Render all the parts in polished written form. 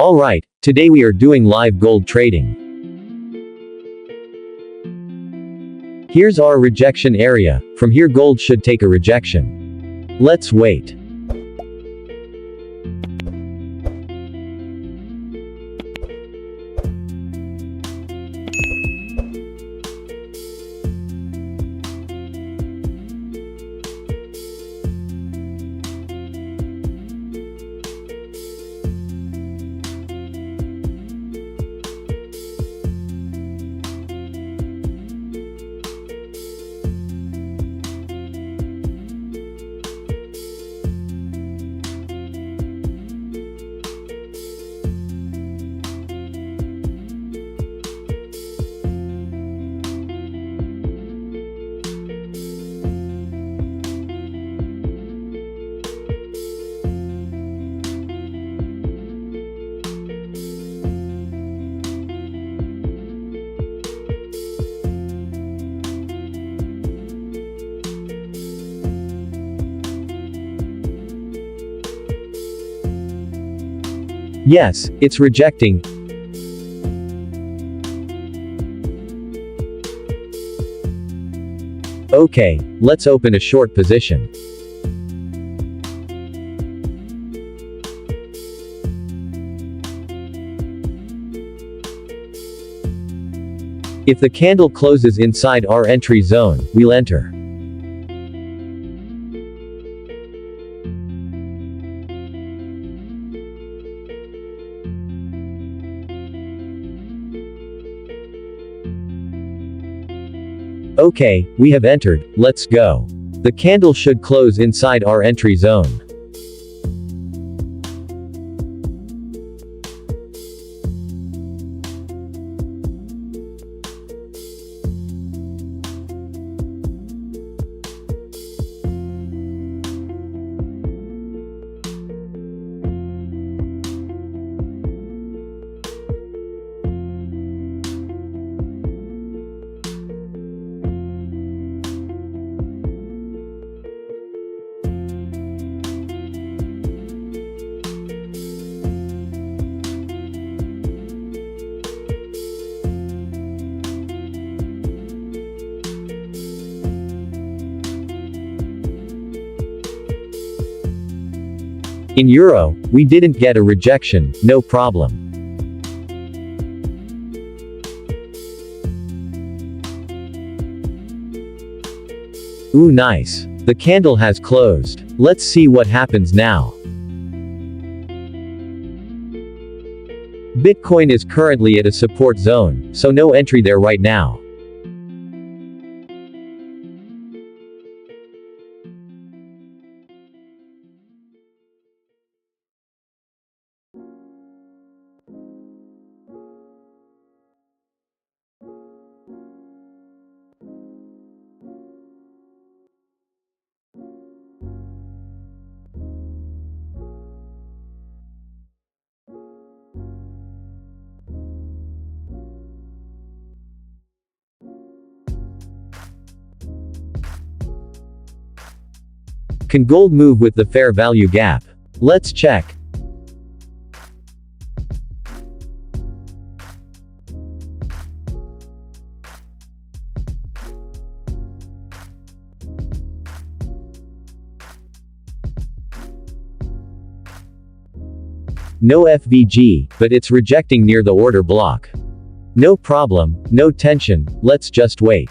Alright, today we are doing live gold trading. Here's our rejection area. From here gold should take a rejection. Let's wait. Yes, it's rejecting. Okay, let's open a short position. If the candle closes inside our entry zone, we'll enter. Okay, we have entered, let's go. The candle should close inside our entry zone. In euro, we didn't get a rejection, no problem. Ooh, nice. The candle has closed. Let's see what happens now. Bitcoin is currently at a support zone, so no entry there right now. Can gold move with the fair value gap? Let's check. No FVG, but it's rejecting near the order block. No problem, no tension, let's just wait.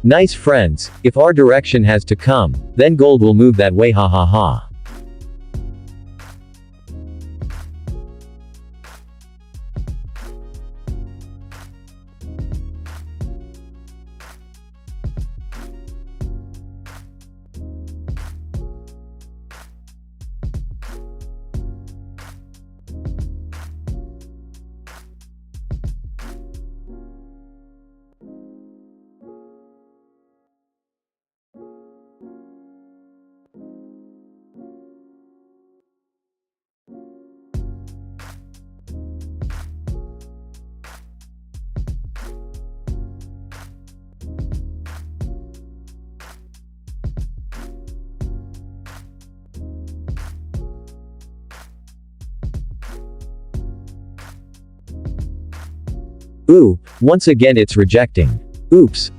Nice friends, if our direction has to come, then gold will move that way, ha ha ha. Ooh, once again it's rejecting. Oops.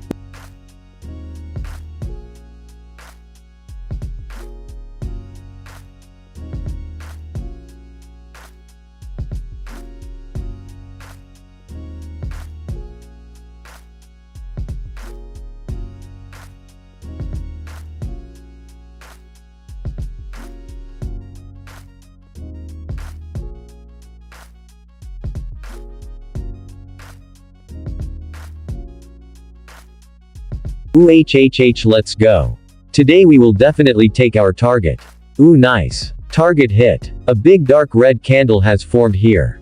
Ooh HHH, let's go. Today we will definitely take our target. Ooh nice. Target hit. A big dark red candle has formed here.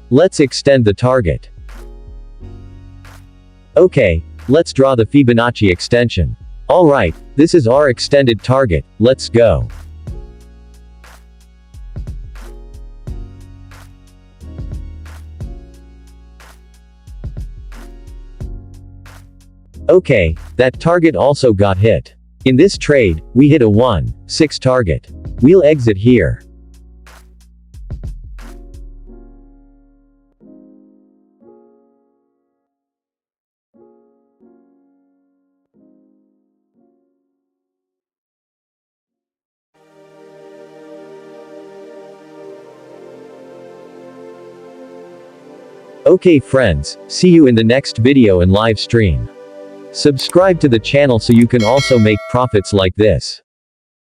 Let's extend the target. Okay, let's draw the Fibonacci extension. Alright, this is our extended target, let's go. Okay, that target also got hit. In this trade, we hit a 1-6 target. We'll exit here. Okay friends, see you in the next video and live stream. Subscribe to the channel so you can also make profits like this.